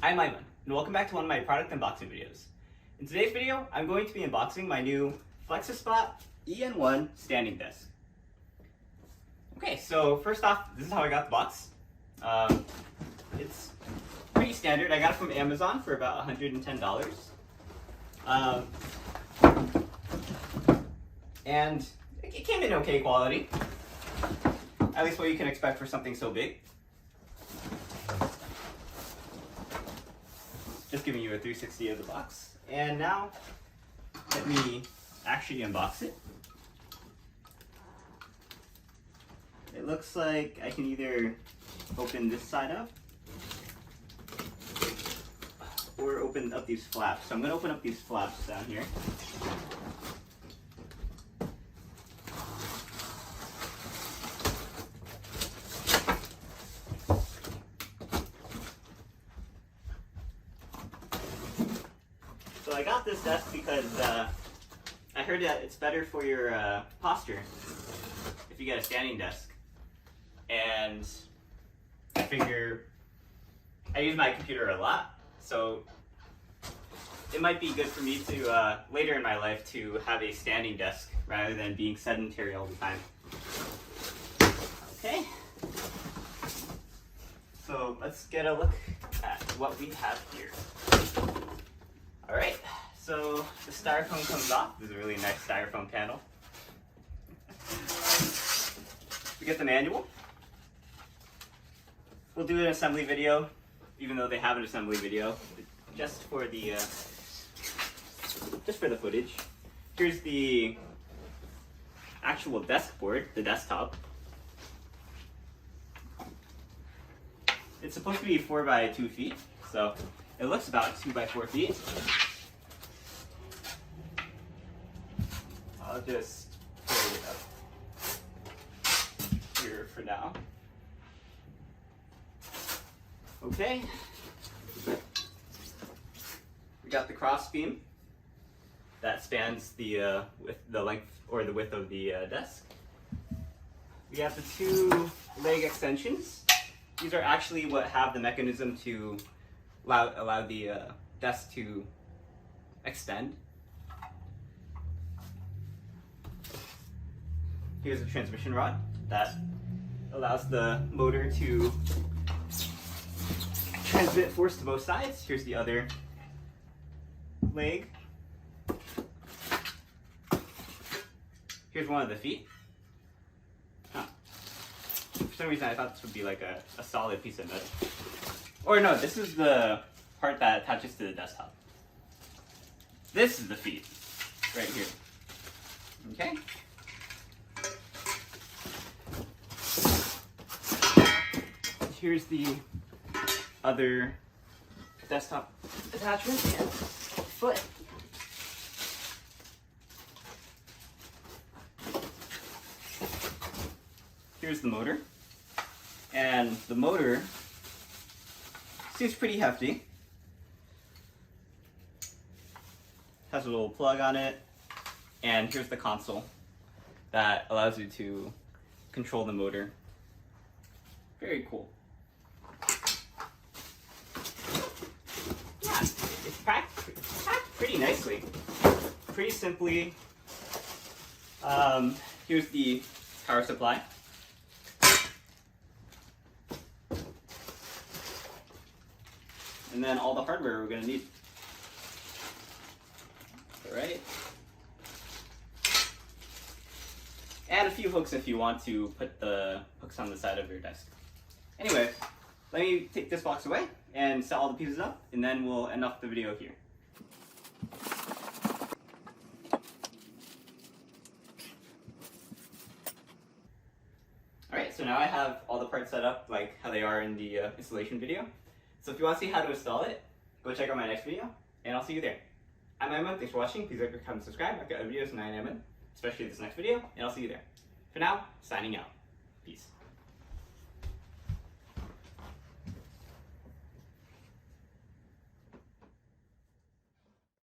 I'm Aiman, and welcome back to one of my product unboxing videos. In today's video, I'm going to be unboxing my new Flexispot EN1 standing desk. Okay, so first off, this is how I got the box. It's pretty standard. I got it from Amazon for about $110. And it came in okay quality. At least what you can expect for something so big. Just giving you a 360 of the box. And now, let me actually unbox it. It looks like I can either open this side up or open up these flaps. So I'm going to open up these flaps down here. So I got this desk because I heard that it's better for your posture if you get a standing desk. And I figure I use my computer a lot, so it might be good for me to later in my life to have a standing desk rather than being sedentary all the time. Okay, so let's get a look at what we have here. Alright, so the styrofoam comes off. This is a really nice styrofoam panel. We get the manual. We'll do an assembly video, even though they have an assembly video, just for the footage. Here's the actual desk board, the desktop. It's supposed to be 4 by 2 feet, so it looks about 2 by 4 feet. I'll just put it up here for now. Okay. We got the cross beam that spans the length or the width of the desk. We have the 2 leg extensions. These are actually what have the mechanism to allow the desk to extend. Here's a transmission rod that allows the motor to transmit force to both sides. Here's the other leg. Here's one of the feet. Huh. For some reason I thought this would be like a solid piece of metal. Or no, this is the part that attaches to the desktop. This is the feet, right here. Okay. Here's the other desktop attachment and foot. Here's the motor. And the motor seems pretty hefty. Has a little plug on it. And here's the console that allows you to control the motor. Very cool. Yeah, it's packed pretty nicely. Pretty simply. Here's the power supply. And then all the hardware we're going to need. Alright. And a few hooks if you want to put the hooks on the side of your desk. Anyway, let me take this box away and set all the pieces up, and then we'll end off the video here. Alright, so now I have all the parts set up like how they are in the installation video. So if you want to see how to install it, go check out my next video, and I'll see you there. I'm Aiman, thanks for watching. Please like, comment, subscribe. I've got other videos on EyeOnAiman, especially this next video, and I'll see you there. For now, signing out. Peace.